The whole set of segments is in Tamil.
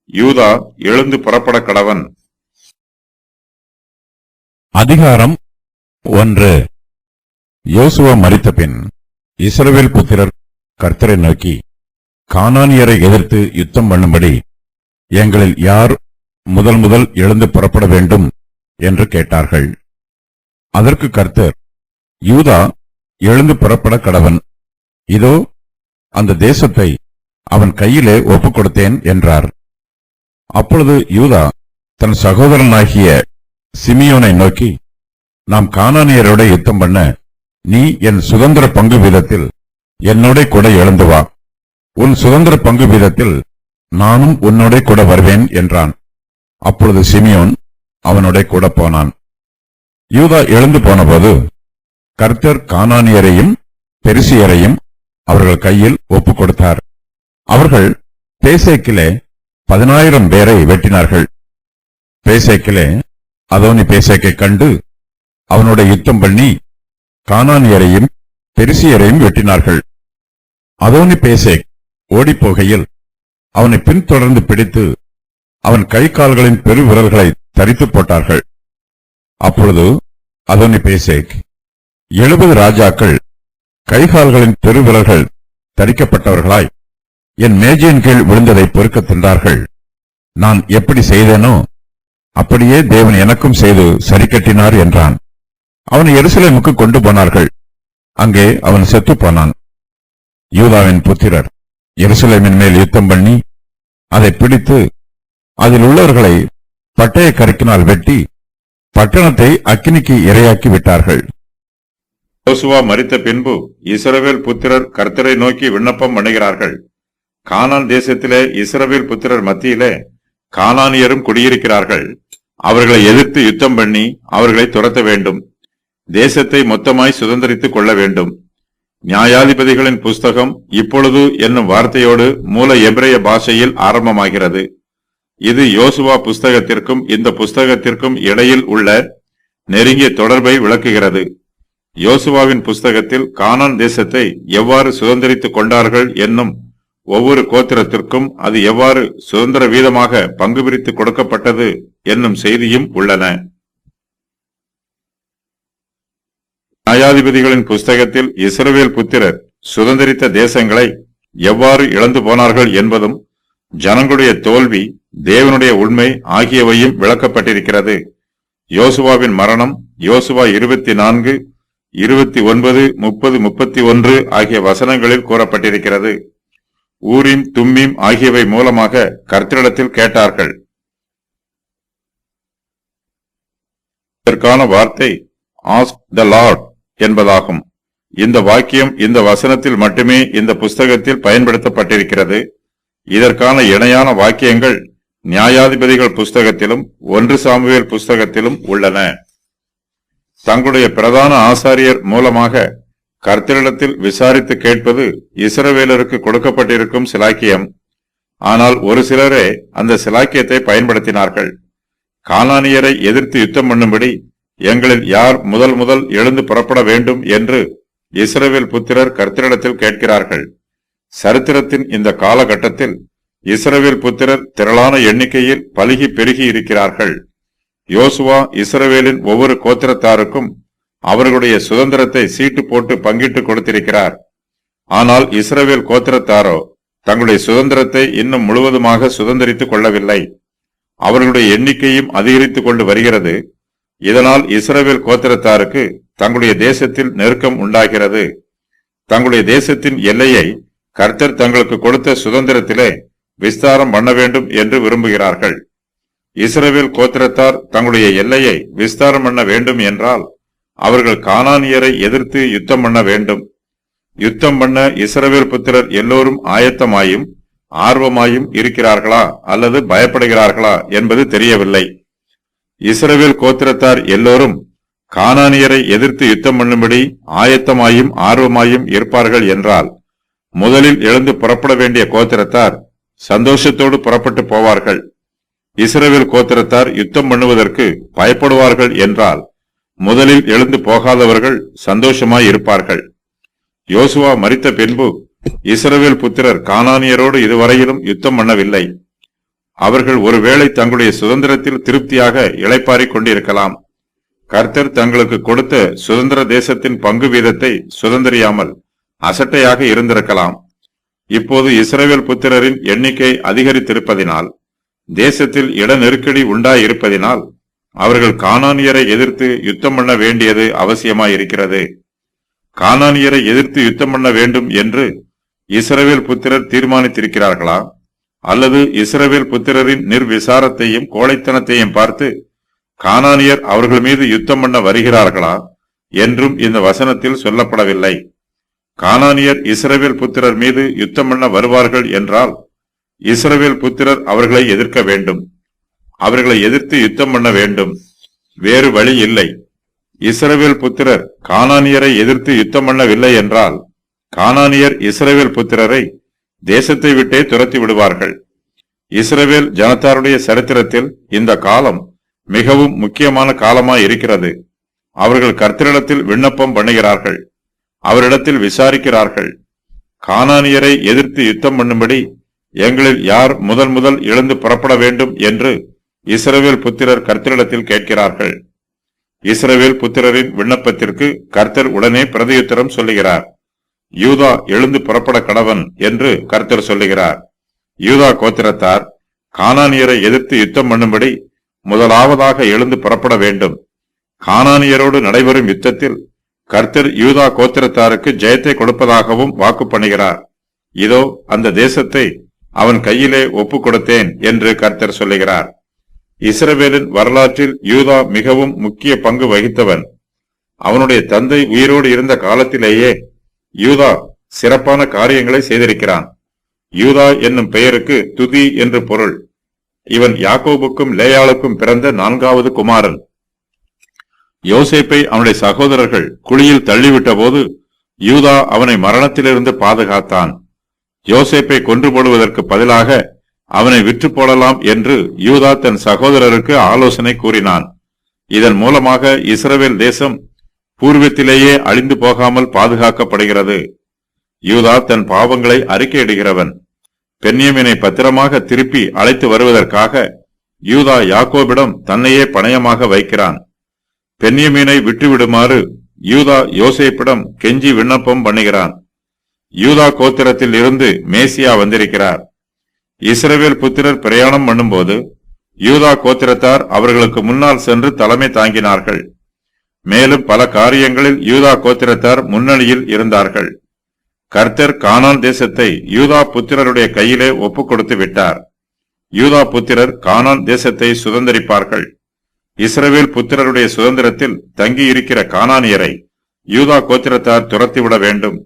யூதா எழுந்து புறப்பட கடவன். அதிகாரம் 1. யோசுவா மரித்த பின் இஸ்ரவேல் புத்திரர் கர்த்தரை நோக்கி, கானானியரை எதிர்த்து யுத்தம் பண்ணும்படி எங்களில் யார் முதல் எழுந்து புறப்பட வேண்டும் என்று கேட்டார்கள். அதற்கு கர்த்தர், யூதா எழுந்து புறப்பட கடவன், இதோ அந்த தேசத்தை அவன் கையிலே ஒப்புக் கொடுத்தேன் என்றார். அப்பொழுது யூதா தன் சகோதரனாகிய சிமியோனை நோக்கி, நாம் கானானியரோட யுத்தம் பண்ண நீ என் சுதந்திர பங்கு வீதத்தில் என்னோட கூட எழுந்து வா, உன் சுதந்திர பங்கு வீதத்தில் நானும் உன்னோட கூட வருவேன் என்றான். அப்பொழுது சிமியோன் அவனோட கூட போனான். யூதா எழுந்து போனபோது கர்த்தர் கானானியரையும் பெரிசியரையும் அவர்கள் கையில் ஒப்புக் கொடுத்தார். அவர்கள் பேசேக்கிலே 10,000 பேரை வெட்டினார்கள். பேசேக்கிலே அதோனி பேசேக்கை கண்டு அவனோட யுத்தம் பண்ணி கானானியரையும் பெரிசியரையும் வெட்டினார்கள். அதோனி பேசேக் ஓடிப்போகையில் அவனை பின்தொடர்ந்து பிடித்து அவன் கை கால்களின் பெருவிரல்களை தரித்து போட்டார்கள். அப்பொழுது அதோனி பேசேக் 70 ராஜாக்கள் கைகால்களின் பெருவிரல்கள் தரிக்கப்பட்டவர்களாய் என் மேஜையின் கீழ் விழுந்ததை பொறுக்க தின்றார்கள். நான் எப்படி செய்தேனோ அப்படியே தேவன் எனக்கும் செய்து சரி கட்டினார் என்றான். அவனை எருசலேமுக்கு கொண்டு போனார்கள். அங்கே அவன் செத்துப் போனான். யூதாவின் புத்திரர் எருசலேமின் மேல் யுத்தம் பண்ணி அதை பிடித்து அதில் உள்ளவர்களை பட்டய கருக்கினால் வெட்டி பட்டணத்தை அக்கினிக்கு இரையாக்கி விட்டார்கள். யோசுவா மரித்த பின்பு இஸ்ரவேல் புத்திரர் கர்த்தரை நோக்கி விண்ணப்பம் பண்ணுகிறார்கள். கானான் தேசத்திலே இஸ்ரவேல் புத்திரர் மத்தியிலே கானானியரும் குடியிருக்கிறார்கள். அவர்களை எதிர்த்து யுத்தம் பண்ணி அவர்களை துரத்த வேண்டும். தேசத்தை மொத்தமாய் சுதந்திரித்துக் கொள்ள வேண்டும். நியாயாதிபதிகளின் புஸ்தகம் இப்பொழுது என்னும் வார்த்தையோடு மூல எபிரேய பாஷையில் ஆரம்பமாகிறது. இது யோசுவா புஸ்தகத்திற்கும் இந்த புஸ்தகத்திற்கும் இடையில் உள்ள நெருங்கிய தொடர்பை விளக்குகிறது. யோசுவாவின் புஸ்தகத்தில் கானான் தேசத்தை எவ்வாறு சுதந்திரித்துக் கொண்டார்கள் என்னும் ஒவ்வொரு கோத்திரத்திற்கும் அது எவ்வாறு சுதந்திர வீதமாக பங்கு பிரித்து கொடுக்கப்பட்டது என்னும் செய்தியும் உள்ளன. நியாயாதிபதிகளின் புஸ்தகத்தில் இஸ்ரவேல் புத்திரர் சுதந்திரித்த தேசங்களை எவ்வாறு இழந்து போனார்கள் என்பதும் ஜனங்களுடைய தோல்வி, தேவனுடைய உண்மை ஆகியவையும் விளக்கப்பட்டிருக்கிறது. யோசுவாவின் மரணம் யோசுவா 24, 29, 30, 31 ஆகிய வசனங்களில் கூறப்பட்டிருக்கிறது. ஊரீம் தும்மீம் ஆகியவை மூலமாக கர்த்தரிடத்தில் கேட்டார்கள். இதற்கான வார்த்தை ஆஸ்க் த லார்ட் என்பதாகும். இந்த வாக்கியம் இந்த வசனத்தில் மட்டுமே இந்த புஸ்தகத்தில் பயன்படுத்தப்பட்டிருக்கிறது. இதற்கான இணையான வாக்கியங்கள் நியாயாதிபதிகள் புஸ்தகத்திலும் 1 சாமுவேல் புஸ்தகத்திலும் உள்ளன. தங்களுடைய பிரதான ஆசாரியர் மூலமாக கர்த்தரிடத்தில் விசாரித்து கேட்பது இஸ்ரவேலருக்கு கொடுக்கப்பட்டிருக்கும் சிலாக்கியம். ஆனால் ஒரு சிலரே அந்த சிலாக்கியத்தை பயன்படுத்தினார்கள். கானானியரை எதிர்த்து யுத்தம் பண்ணும்படி எங்களில் யார் முதல் எழுந்து புறப்பட வேண்டும் என்று இஸ்ரவேல் புத்திரர் கர்த்தரிடத்தில் கேட்கிறார்கள். சரித்திரத்தின் இந்த காலகட்டத்தில் இஸ்ரவேல் புத்திரர் திரளான எண்ணிக்கையில் பலுகி பெருகி இருக்கிறார்கள். யோசுவா இஸ்ரவேலின் ஒவ்வொரு கோத்திரத்தாருக்கும் அவர்களுடைய சுதந்திரத்தை சீட்டு போட்டு பங்கிட்டு கொடுத்திருக்கிறார். ஆனால் இஸ்ரவேல் கோத்திரத்தாரோ தங்களுடைய சுதந்திரத்தை இன்னும் முழுவதுமாக சுதந்திரித்துக் கொள்ளவில்லை. அவர்களுடைய எண்ணிக்கையும் அதிகரித்துக் கொண்டு வருகிறது. இதனால் இஸ்ரவேல் கோத்திரத்தாருக்கு தங்களுடைய தேசத்தில் நெருக்கம் உண்டாகிறது. தங்களுடைய தேசத்தின் எல்லையை கர்த்தர் தங்களுக்கு கொடுத்த சுதந்திரத்திலே விஸ்தாரம் பண்ண வேண்டும் என்று விரும்புகிறார்கள். இஸ்ரவேல் கோத்திரத்தார் தங்களுடைய எல்லையை விஸ்தாரம் பண்ண வேண்டும் என்றால் அவர்கள் கானானியரை எதிர்த்து யுத்தம் பண்ண வேண்டும். யுத்தம் பண்ண இஸ்ரவேல் புத்திரர் எல்லோரும் ஆயத்தமாயும் ஆர்வமாயும் இருக்கிறார்களா அல்லது பயப்படுகிறார்களா என்பது தெரியவில்லை. இஸ்ரவேல் கோத்திரத்தார் எல்லோரும் கானானியரை எதிர்த்து யுத்தம் பண்ணும்படி ஆயத்தமாயும் ஆர்வமாயும் இருப்பார்கள் என்றால் முதலில் எழுந்து புறப்பட வேண்டிய கோத்திரத்தார் சந்தோஷத்தோடு புறப்பட்டு போவார்கள். இஸ்ரவேல் கோத்திரத்தார் யுத்தம் பண்ணுவதற்கு பயப்படுவார்கள் என்றால் முதலில் எழுந்து போகாதவர்கள் சந்தோஷமாய் இருப்பார்கள். யோசுவா மரித்த பின்பு இஸ்ரவேல் புத்திரர் கானானியரோடு இதுவரையிலும் யுத்தம் பண்ணவில்லை. அவர்கள் ஒருவேளை தங்களுடைய சுதந்திரத்தில் திருப்தியாக இளைப்பாறிக் கொண்டிருக்கலாம். கர்த்தர் தங்களுக்கு கொடுத்த சுதந்திர தேசத்தின் பங்கு வீதத்தை சுதந்திரியாமல் அசட்டையாக இருந்திருக்கலாம். இப்போது இஸ்ரவேல் புத்திரரின் எண்ணிக்கை அதிகரித்திருப்பதினால், தேசத்தில் இட நெருக்கடி உண்டாயிருப்பதினால் அவர்கள் கானானியரை எதிர்த்து யுத்தம் பண்ண வேண்டியது அவசியமாயிருக்கிறது. கானானியரை எதிர்த்து யுத்தம் பண்ண வேண்டும் என்று இஸ்ரவேல் புத்திரர் தீர்மானித்திருக்கிறார்களா? அல்லது இஸ்ரவேல் புத்திரரின் நிர்விசாரத்தையும் கோழைத்தனத்தையும் பார்த்து கானானியர் அவர்கள் மீது யுத்தம் பண்ண வருகிறார்களா என்றும் இந்த வசனத்தில் சொல்லப்படவில்லை. கானானியர் இஸ்ரவேல் புத்திரர் மீது யுத்தம் பண்ண வருவார்கள் என்றால் இஸ்ரவேல் புத்திரர் அவர்களை எதிர்க்க வேண்டும். அவர்களை எதிர்த்து யுத்தம் பண்ண வேண்டும். வேறு வழி இல்லை. இஸ்ரவேல் புத்திரர் கானானியரை எதிர்த்து யுத்தம் பண்ணவில்லை என்றால் கானானியர் இஸ்ரவேல் புத்திரரை தேசத்தை விட்டே துரத்தி விடுவார்கள். இஸ்ரவேல் ஜனத்தாருடைய சரித்திரத்தில் இந்த காலம் மிகவும் முக்கியமான காலமாய் இருக்கிறது. அவர்கள் கர்த்தரிடத்தில் விண்ணப்பம் பண்ணுகிறார்கள், அவரிடத்தில் விசாரிக்கிறார்கள். கானானியரை எதிர்த்து யுத்தம் பண்ணும்படி எங்களில் யார் முதல் எழுந்து புறப்பட வேண்டும் என்று இஸ்ரவேல் புத்திரர் கர்த்தரிடத்தில் கேட்கிறார்கள். இஸ்ரவேல் புத்திரரின் விண்ணப்பத்திற்கு கர்த்தர் உடனே பிரதியுத்தரம் சொல்லுகிறார். யூதா எழுந்து புறப்பட கடவன் என்று கர்த்தர் சொல்லுகிறார். யூதா கோத்திரத்தார் கானானியரை எதிர்த்து யுத்தம் பண்ணும்படி முதலாவதாக எழுந்து புறப்பட வேண்டும். கானானியரோடு நடைபெறும் யுத்தத்தில் கர்த்தர் யூதா கோத்திரத்தாருக்கு ஜெயத்தை கொடுப்பதாகவும் வாக்கு பண்ணுகிறார். இதோ அந்த தேசத்தை அவன் கையிலே ஒப்பு கொடுத்தேன் என்று கர்த்தர் சொல்லுகிறார். இஸ்ரவேலின் வரலாற்றில் யூதா மிகவும் முக்கிய பங்கு வகித்தவன். அவனுடைய தந்தை உயிரோடு இருந்த காலத்திலேயே யூதா சிறப்பான காரியங்களை செய்திருக்கிறான். யூதா என்னும் பெயருக்கு துதி என்று பொருள். இவன் யாக்கோபுக்கும் லேயாளுக்கும் பிறந்த 4வது குமாரன். யோசேப்பை அவனுடைய சகோதரர்கள் குழியில் தள்ளிவிட்ட போது யூதா அவனை மரணத்திலிருந்து பாதுகாத்தான். யோசேப்பை கொன்று போடுவதற்கு பதிலாக அவனை விற்று போடலாம் என்று யூதா தன் சகோதரருக்கு ஆலோசனை கூறினான். இதன் மூலமாக இஸ்ரவேல் தேசம் பூர்வத்திலேயே அழிந்து போகாமல் பாதுகாக்கப்படுகிறது. யூதா தன் பாவங்களை அறிக்கையிடுகிறவன். பென்யமீனை பத்திரமாக திருப்பி அழைத்து வருவதற்காக யூதா யாக்கோபிடம் தன்னையே பணயமாக வைக்கிறான். பென்யமீனை விட்டுவிடுமாறு யூதா யோசேப்பிடம் கெஞ்சி விண்ணப்பம் பண்ணுகிறான். யூதா கோத்திரத்தில் இருந்து மேசியா வந்திருக்கிறார். இஸ்ரவேல் புத்திரர் பிரயாணம் பண்ணும்போது யூதா கோத்திரத்தார் அவர்களுக்கு முன்னால் சென்று தலைமை தாங்கினார்கள். மேலும் பல காரியங்களில் யூதா கோத்திரத்தார் முன்னணியில் இருந்தார்கள். கர்த்தர் கானான் தேசத்தை யூதா புத்திரருடைய கையிலே ஒப்புக் கொடுத்து விட்டார். யூதா புத்திரர் கானான் தேசத்தை சுதந்திரிப்பார்கள். இஸ்ரவேல் புத்திரருடைய சுதந்திரத்தில் தங்கியிருக்கிற கானானியரை யூதா கோத்திரத்தார் துரத்திவிட வேண்டும்.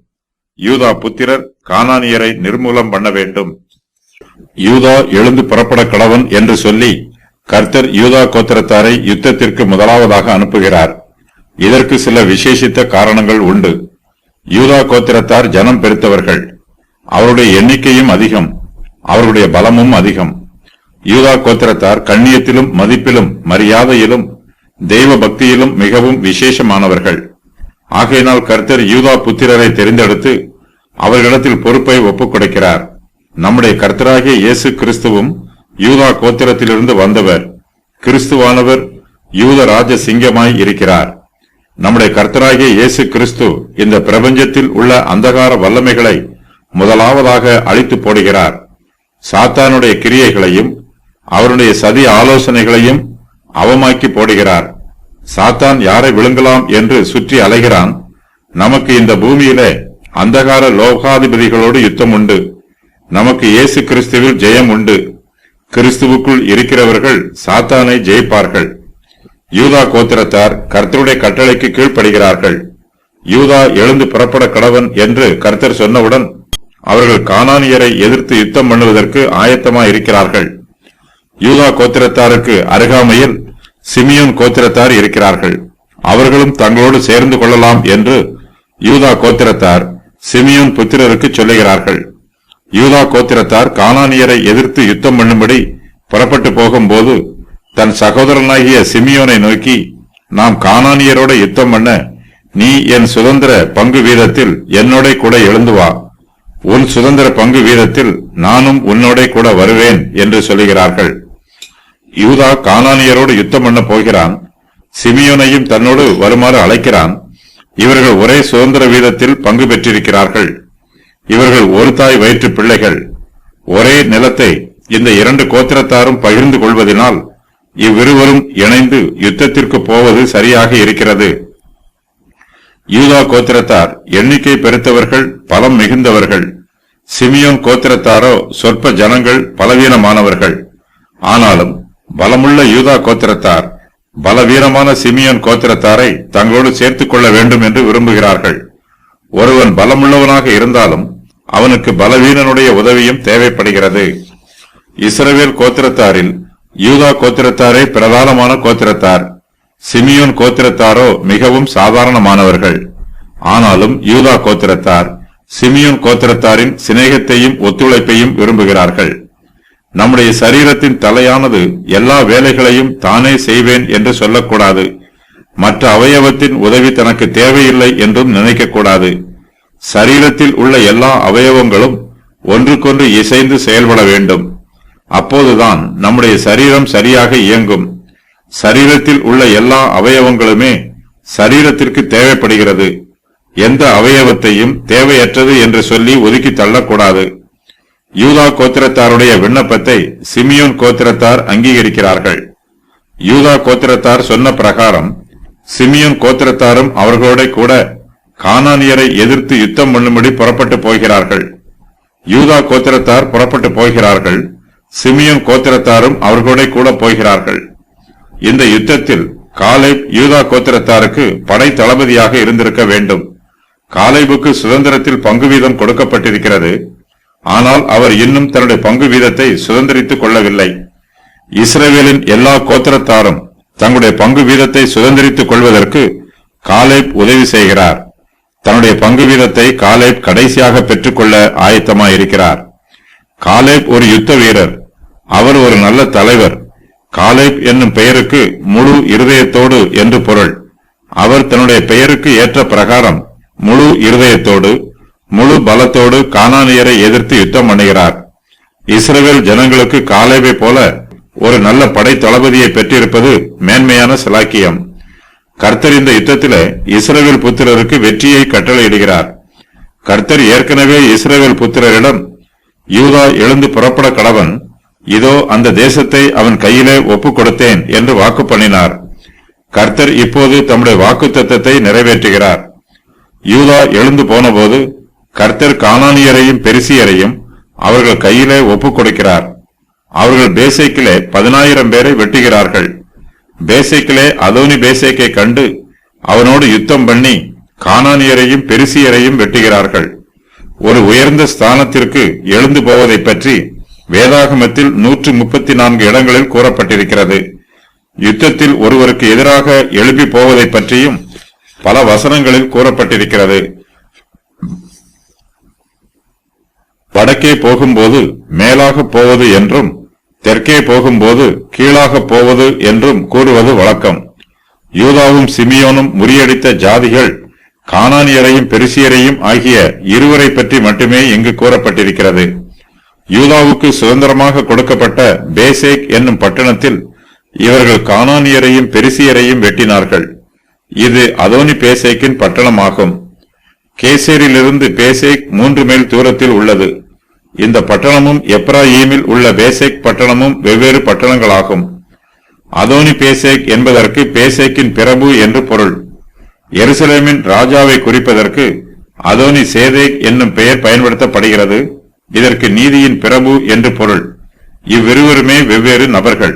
யூதா புத்திரர் கானானியரை நிர்மூலம் பண்ண வேண்டும். யூதா எழுந்து புறப்பட கடவன் என்று சொல்லி கர்த்தர் யூதா கோத்திரத்தாரை யுத்தத்திற்கு முதலாவதாக அனுப்புகிறார். இதற்கு சில விசேஷித்த காரணங்கள் உண்டு. யூதா கோத்திரத்தார் ஜனம் பெருத்தவர்கள். அவருடைய எண்ணிக்கையும் அதிகம், அவர்களுடைய பலமும் அதிகம். யூதா கோத்திரத்தார் கண்ணியத்திலும் மதிப்பிலும் மரியாதையிலும் தெய்வ பக்தியிலும் மிகவும் விசேஷமானவர்கள். ஆகையினால் கர்த்தர் யூதா புத்திரரை தெரிந்தெடுத்து அவர்களிடத்தில் பொறுப்பை ஒப்புக் கொடுக்கிறார். நம்முடைய கர்த்தராகிய இயேசு கிறிஸ்துவும் யூதா கோத்திரத்திலிருந்து வந்தவர். கிறிஸ்துவானவர் யூத ராஜ சிங்கமாய் இருக்கிறார். நம்முடைய கர்த்தராகிய இயேசு கிறிஸ்து இந்த பிரபஞ்சத்தில் உள்ள அந்தகார வல்லமைகளை முதலாவதாக அழித்து போடுகிறார். சாத்தானுடைய கிரியைகளையும் அவருடைய சதி ஆலோசனைகளையும் அவமாக்கி போடுகிறார். சாத்தான் யாரை விழுங்கலாம் என்று சுற்றி அலைகிறான். நமக்கு இந்த பூமியிலே அந்தகார லோகாதிபதிகளோடு யுத்தம் உண்டு. நமக்கு இயேசு கிறிஸ்துவில் ஜெயம் உண்டு. கிறிஸ்துவுக்குள் இருக்கிறவர்கள் சாத்தானை ஜெயிப்பார்கள். யூதா கோத்திரத்தார் கர்த்தருடைய கட்டளைக்கு கீழ்ப்படுகிறார்கள். யூதா எழுந்து புறப்பட கடவன் என்று கர்த்தர் சொன்னவுடன் அவர்கள் கானானியரை எதிர்த்து யுத்தம் பண்ணுவதற்கு ஆயத்தமாய் இருக்கிறார்கள். யூதா கோத்திரத்தாருக்கு அருகாமையில் சிமியோன் கோத்திரத்தார் இருக்கிறார்கள். அவர்களும் தங்களோடு சேர்ந்து கொள்ளலாம் என்று யூதா கோத்திரத்தார் சிமியோன் புத்திரருக்கு சொல்லுகிறார்கள். யூதா கோத்திரத்தார் கானானியரை எதிர்த்து யுத்தம் பண்ணும்படி புறப்பட்டு போகும்போது தன் சகோதரனாகிய சிமியோனை நோக்கி, நாம் கானானியரோட யுத்தம் பண்ண நீ என் சுதந்திர பங்கு வீதத்தில் என்னோட கூட எழுந்து வா. உன் சுதந்திர பங்கு வீதத்தில் நானும் உன்னோட கூட வருவேன் என்று சொல்லுகிறார்கள். யூதா கானானியரோடு யுத்தம் பண்ண போகிறான். சிமியோனையும் தன்னோடு வருமாறு அழைக்கிறான். இவர்கள் ஒரே சுதந்திர வீதத்தில் பங்கு பெற்றிருக்கிறார்கள். இவர்கள் ஒரு தாய் வயிற்று பிள்ளைகள். ஒரே நிலத்தை இந்த இரண்டு கோத்திரத்தாரும் பகிர்ந்து கொள்வதனால் இவ்விருவரும் இணைந்து யுத்தத்திற்கு போவது சரியாக இருக்கிறது. யூதா கோத்திரத்தார் எண்ணிக்கை பெருத்தவர்கள், பலம் மிகுந்தவர்கள். சிமியோன் கோத்திரத்தாரோ சொற்ப ஜனங்கள், பலவீனமானவர்கள். ஆனாலும் பலமுள்ள யூதா கோத்திரத்தார் பலவீனமான சிமியோன் கோத்திரத்தாரை தங்களோடு சேர்த்துக் கொள்ள வேண்டும் என்று விரும்புகிறார்கள். ஒருவன் பலமுள்ளவனாக இருந்தாலும் அவனுக்கு பலவீனனுடைய உதவியும் தேவைப்படுகிறது. இஸ்ரவேல் கோத்திரத்தாரில் யூதா கோத்திரத்தாரே பிரதானமான கோத்திரத்தார். சிமியோன் கோத்திரத்தாரோ மிகவும் சாதாரணமானவர்கள். ஆனாலும் யூதா கோத்திரத்தார் சிமியோன் கோத்திரத்தாரின் சிநேகத்தையும் ஒத்துழைப்பையும் விரும்புகிறார்கள். நம்முடைய சரீரத்தின் தலையானது எல்லா வேலைகளையும் தானே செய்வேன் என்று சொல்லக்கூடாது. மற்ற அவயவத்தின் உதவி தனக்கு தேவையில்லை என்றும் நினைக்கக்கூடாது. சரீரத்தில் உள்ள எல்லா அவயவங்களும் ஒன்றுக்கொன்று இசைந்து செயல்பட வேண்டும். அப்போதுதான் நம்முடைய சரீரம் சரியாக இயங்கும். சரீரத்தில் உள்ள எல்லா அவயவங்களுமே சரீரத்திற்கு தேவைப்படுகிறது. எந்த அவயவத்தையும் தேவையற்றது என்று சொல்லி ஒதுக்கி தள்ளக்கூடாது. யூதா கோத்திரத்தாருடைய விண்ணப்பத்தை சிமியோன் கோத்திரத்தார் அங்கீகரிக்கிறார்கள். யூதா கோத்திரத்தார் சொன்ன பிரகாரம் சிமியோன் கோத்திரத்தாரும் அவர்களோட கூட கானானியரை எதிர்த்து யுத்தம் பண்ணும்படி புறப்பட்டு போகிறார்கள். யூதா கோத்திரத்தார் புறப்பட்டு போகிறார்கள். சிமியோன் கோத்திரத்தாரும் அவர்களோட கூட போகிறார்கள். இந்த யுத்தத்தில் காலேப் யூதா கோத்திரத்தாருக்கு படை தளபதியாக இருந்திருக்க வேண்டும். காலேபுக்கு சுதந்திரத்தில் பங்கு வீதம் கொடுக்கப்பட்டிருக்கிறது. ஆனால் அவர் இன்னும் தன்னுடைய பங்கு வீதத்தை சுதந்திரித்துக் கொள்ளவில்லை. இஸ்ரவேலின் எல்லா கோத்திரத்தாரும் தங்களுடைய பங்கு வீதத்தை சுதந்திரித்துக் கொள்வதற்கு காலேப் உதவி செய்கிறார். தன்னுடைய பங்கு வீதத்தை காலேப் கடைசியாக பெற்றுக்கொள்ள ஆயத்தமாயிருக்கிறார். காலேப் ஒரு யுத்த வீரர். அவர் ஒரு நல்ல தலைவர். காலேப் என்னும் பெயருக்கு முழு இருதயத்தோடு என்று பொருள். அவர் தன்னுடைய பெயருக்கு ஏற்ற பிரகாரம் முழு இருதயத்தோடு முழு பலத்தோடு கானானியரை எதிர்த்து யுத்தம் பண்ணுகிறார். இஸ்ரவேல் ஜனங்களுக்கு காலேபை போல ஒரு நல்ல படை தளபதியை பெற்றிருப்பது மேன்மையான சிலாக்கியம். கர்த்தர் இந்த யுத்தத்திலே இஸ்ரவேல் புத்திரருக்கு வெற்றியை கட்டளையிடுகிறார். கர்த்தர் ஏற்கனவே இஸ்ரவேல் புத்திரரிடம் யூதா எழுந்து புறப்பட கடவன், இதோ அந்த தேசத்தை அவன் கையிலே ஒப்புக் கொடுத்தேன் என்று வாக்கு பண்ணினார். கர்த்தர் இப்போது தம்முடைய வாக்குத்தத்தத்தை நிறைவேற்றுகிறார். யூதா எழுந்து போனபோது கர்த்தர் கானானியரையும் பெரிசியரையும் அவர்கள் கையிலே ஒப்புக் கொடுக்கிறார். அவர்கள் பேசேக்கிலே 10,000 பேரை வெட்டுகிறார்கள். பேசேக்கிலே அதோனி பேசேக்கை கண்டு அவனோடு யுத்தம் பண்ணி கானானியரையும் பெரிசியரையும் வெட்டுகிறார்கள். ஒரு உயர்ந்த ஸ்தானத்திற்கு எழுந்து போவதை பற்றி வேதாகமத்தில் 134 இடங்களில் கூறப்பட்டிருக்கிறது. யுத்தத்தில் ஒருவருக்கு எதிராக எழுப்பி போவதை பற்றியும் பல வசனங்களில் கூறப்பட்டிருக்கிறது. வடக்கே போகும்போது மேலாக போவது என்றும் தெற்கே போகும்போது கீழாக போவது என்றும் கூறுவது வழக்கம். யூதாவும் சிமியோனும் முறியடித்த ஜாதிகள் கானானியரையும் பெரிசியரையும் ஆகிய இருவரை பற்றி மட்டுமே இங்கு கூறப்பட்டிருக்கிறது. யூதாவுக்கு சுதந்திரமாக கொடுக்கப்பட்ட பேசேக் என்னும் பட்டணத்தில் இவர்கள் கானானியரையும் பெரிசியரையும் வெட்டினார்கள். இது அதோனி பேசேக்கின் பட்டணமாகும். கேசேரிலிருந்து பேசேக் 3 மைல் தூரத்தில் உள்ளது. இந்த பட்டணமும் எப்ராயீமில் உள்ள பேசேக் பட்டணமும் வெவ்வேறு பட்டணங்களாகும். அதோனி பேசேக் என்பதற்கு பேசேக்கின் பிரபு என்று பொருள். எருசலேமின் ராஜாவை குறிப்பதற்கு அதோனி சேதேக் என்னும் பெயர் பயன்படுத்தப்படுகிறது. இதற்கு நீதியின் பிரபு என்று பொருள். இவ்விருவருமே வெவ்வேறு நபர்கள்.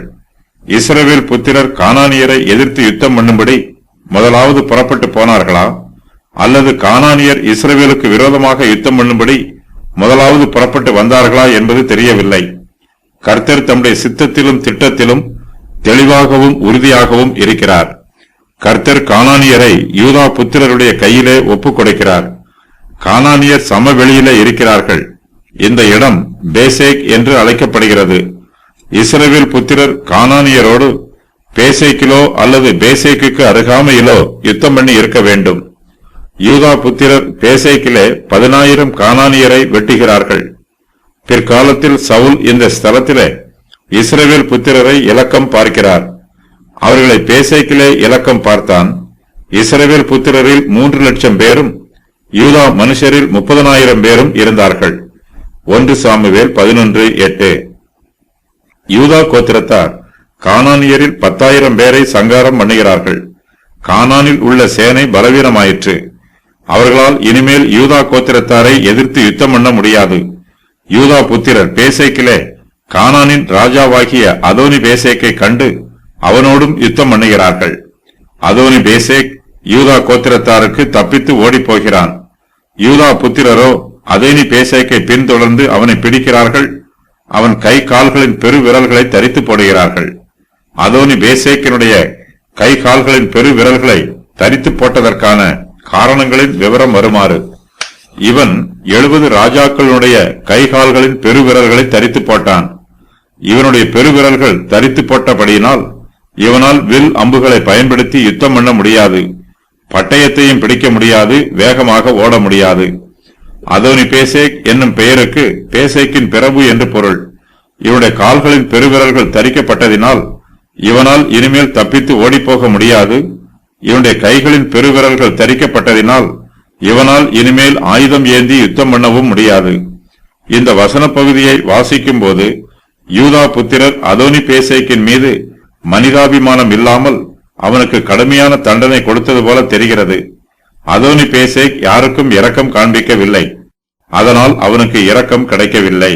இஸ்ரவேல் புத்திரர் கானானியரை எதிர்த்து யுத்தம் பண்ணும்படி முதலாவது புறப்பட்டு போனார்களா, அல்லது கானானியர் இஸ்ரவேலுக்கு விரோதமாக யுத்தம் பண்ணும்படி முதலாவது புறப்பட்டு வந்தார்களா என்பது தெரியவில்லை. கர்த்தர் தம்முடைய சித்தத்திலும் திட்டத்திலும் தெளிவாகவும் உறுதியாகவும் இருக்கிறார். கர்த்தர் கானானியரை யூதா புத்திரருடைய கையிலே ஒப்புக் கொடுக்கிறார். கானானியர் சமவெளியிலே இருக்கிறார்கள். இந்த இடம் பேசேக் என்று அழைக்கப்படுகிறது. இஸ்ரவேல் புத்திரர் கானானியரோடு பேசேக்கிலோ அல்லது பேசேக்குக்கு அருகாமையிலோ யுத்தம் பண்ணி இருக்க வேண்டும். யூதா புத்திரர் பேசேக்கிலே 10,000 கானானியரை வெட்டுகிறார்கள். பிற்காலத்தில் சவுல் இந்த ஸ்தலத்திலே இஸ்ரவேல் புத்திரரை இலக்கம் பார்க்கிறார். அவர்களை பேசேக்கிலே இலக்கம் பார்த்தான். இஸ்ரவேல் புத்திரரில் 3,00,000 பேரும் யூதா மனுஷரில் 30,000 பேரும் இருந்தார்கள். 1 சாமுவேல் 11:8. யூதா கோத்திரத்தார் கானானியரில் 10,000 பேரை சங்காரம் பண்ணுகிறார்கள். கானானில் உள்ள சேனை பலவீனமாயிற்று. அவர்களால் இனிமேல் யூதா கோத்திரத்தாரை எதிர்த்து யுத்தம் பண்ண முடியாது. யூதா புத்திரர் பேசேக்கிலே கானானின் ராஜாவாகிய அதோனி பேசேக்கை கண்டு அவனோடும் யுத்தம் பண்ணுகிறார்கள். அதோனி பேசேக் யூதா கோத்திரத்தாருக்கு தப்பித்து ஓடிப் போகிறான். யூதா புத்திரரோ அதோனி பேசேக்கை பின்தொடர்ந்து அவனை பிடிக்கிறார்கள். அவன் கை கால்களின் பெரு விரல்களை தரித்து போடுகிறார்கள். அதோனி பேசேக்கினுடைய கை கால்களின் பெரு விரல்களை தரித்து போட்டதற்கான காரணங்களின் விவரம் வருமாறு: இவன் 70 ராஜாக்களுடைய கை கால்களின் பெரு விரல்களை தரித்து போட்டான். இவனுடைய பெருவிரல்கள் தரித்து போட்டபடியினால் இவனால் வில் அம்புகளை பயன்படுத்தி யுத்தம் பண்ண முடியாது. பட்டயத்தையும் பிடிக்க முடியாது. வேகமாக ஓட முடியாது. அதோனி பேசேக் என்னும் பெயருக்கு பேசேக்கின் பிரபு என்று பொருள். இவனுடைய கால்களின் பெருவிரல்கள் தரிக்கப்பட்டதினால் இவனால் இனிமேல் தப்பித்து ஓடிப்போக முடியாது. இவனுடைய கைகளின் பெருவிரல்கள் தரிக்கப்பட்டதினால் இவனால் இனிமேல் ஆயுதம் ஏந்தி யுத்தம் பண்ணவும் முடியாது. இந்த வசன பகுதியை வாசிக்கும் போது யூதா புத்திரர் அதோனி பேசேக்கின் மீது மனிதாபிமானம் இல்லாமல் அவனுக்கு கடுமையான தண்டனை கொடுத்தது போல தெரிகிறது. அதோனி பேசேக் யாருக்கும் இரக்கம் காண்பிக்கவில்லை. அதனால் அவனுக்கு இரக்கம் கிடைக்கவில்லை.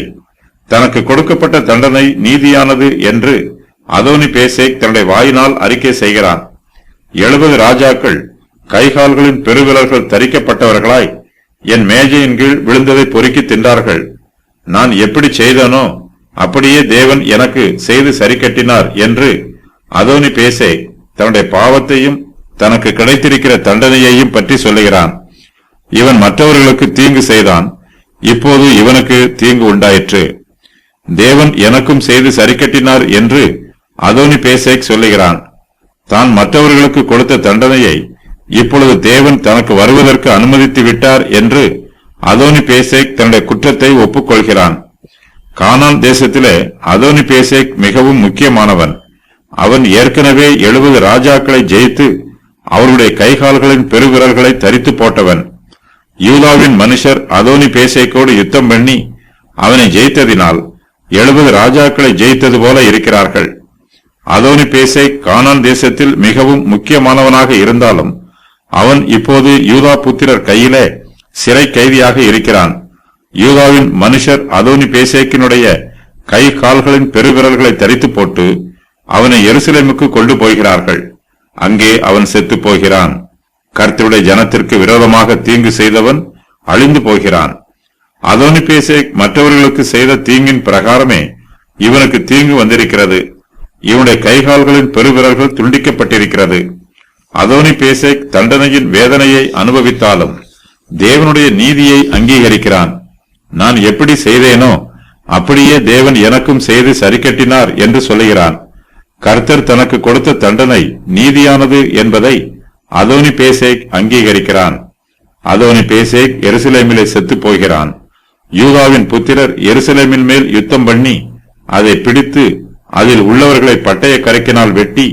தனக்கு கொடுக்கப்பட்ட தண்டனை நீதியானது என்று அதோனி பேசேக் தன்னுடைய வாயினால் அறிக்கை செய்கிறான். 70 ராஜாக்கள் கைகால்களின் பெருவிரல்கள் தரிக்கப்பட்டவர்களாய் என் மேஜையின் கீழ் விழுந்ததை பொறுக்கி தின்றார்கள். நான் எப்படி செய்தனோ அப்படியே தேவன் எனக்கு செய்து சரி கட்டினார் என்று அதோனி பேசேக் தன்னுடைய பாவத்தையும் தனக்கு கிடைத்திருக்கிற தண்டனையையும் பற்றி சொல்லுகிறான். இவன் மற்றவர்களுக்கு தீங்கு செய்தான். இப்போது இவனுக்கு தீங்கு உண்டாயிற்று. தேவன் எனக்கும் செய்து சரி கட்டினார் என்று அதோனி பேசேக் சொல்லுகிறான். தான் மற்றவர்களுக்கு கொடுத்த தண்டனையை இப்பொழுது தேவன் தனக்கு வருவதற்கு அனுமதித்து விட்டார் என்று அதோனி பேசேக் தன்னுடைய குற்றத்தை ஒப்புக்கொள்கிறான். கானான் தேசத்திலே அதோனி பேசேக் மிகவும் முக்கியமானவன். அவன் ஏற்கனவே 70 ராஜாக்களை ஜெயித்து அவருடைய கைகால்களின் பெருவிரல்களை தரித்து போட்டவன். யூதாவின் மனுஷர் அதோனி பேசேக்கோடு யுத்தம் பண்ணி அவனை ஜெயித்ததினால் 70 ராஜாக்களை ஜெயித்தது போல இருக்கிறார்கள். அதோனி பேசேக் கானான் தேசத்தில் மிகவும் முக்கியமானவனாக இருந்தாலும் அவன் இப்போது யூதா புத்திரர் கையிலே சிறை கைதியாக இருக்கிறான். யூதாவின் மனுஷர் அதோனி பேசேக்கினுடைய கை கால்களின் பெருவிரல்களை தரித்து போட்டு அவனை எருசலேமுக்கு கொண்டு போகிறார்கள். அங்கே அவன் செத்து போகிறான். கர்த்தருடைய ஜனத்திற்கு விரோதமாக தீங்கு செய்தவன் அழிந்து போகிறான். அதோனி பேசேக் மற்றவர்களுக்கு செய்த தீங்கின் பிரகாரமே இவனுக்கு தீங்கு வந்திருக்கிறது. இவனுடைய கைகால்களின் பெருவிரல்கள் துண்டிக்கப்பட்டிருக்கிறது. அதோனி பேசேக் தண்டனையின் வேதனையை அனுபவித்தாலும் தேவனுடைய நீதியை அங்கீகரிக்கிறான். நான் எப்படி செய்தேனோ அப்படியே தேவன் எனக்கும் செய்து சரி கட்டினார் என்று சொல்லுகிறான். கர்த்தர் தனக்கு கொடுத்த தண்டனை நீதியானது என்பதை அதோனி பேசேக் அங்கீகரிக்கிறான். அதோனி பேசேக் எருசலேமிலே செத்து போகிறான். யூதாவின் புத்திரர் எருசலேமின் மேல் யுத்தம் பண்ணி அதை பிடித்து அதில் உள்ளவர்களை பட்டய கரைக்கினால் வெட்டி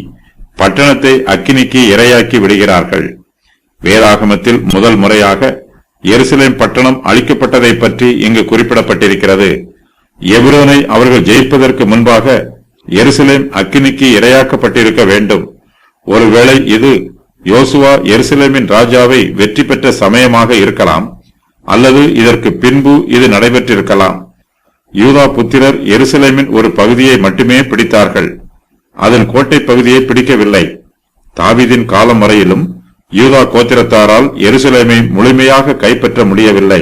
பட்டணத்தை அக்கினிக்கு இரையாக்கி விடுகிறார்கள். வேதாகமத்தில் முதல் முறையாக எருசலேம் பட்டணம் அழிக்கப்பட்டதை பற்றி இங்கு குறிப்பிடப்பட்டிருக்கிறது. எபிரோனை அவர்கள் ஜெயிப்பதற்கு முன்பாக எருசலேம் அக்கினிக்கு இரையாக்கப்பட்டிருக்க வேண்டும். ஒருவேளை இது யோசுவா எருசலேமின் ராஜாவை வெற்றி பெற்ற சமயமாக இருக்கலாம், அல்லது இதற்கு பின்பு இது நடைபெற்றிருக்கலாம். யூதா புத்திரர் எருசலேமின் ஒரு பகுதியை மட்டுமே பிடித்தார்கள். அதன் கோட்டை பகுதியை பிடிக்கவில்லை. தாவீதின் காலம் வரையிலும் யூதா கோத்திரத்தாரால் எருசலேமை முழுமையாக கைப்பற்ற முடியவில்லை.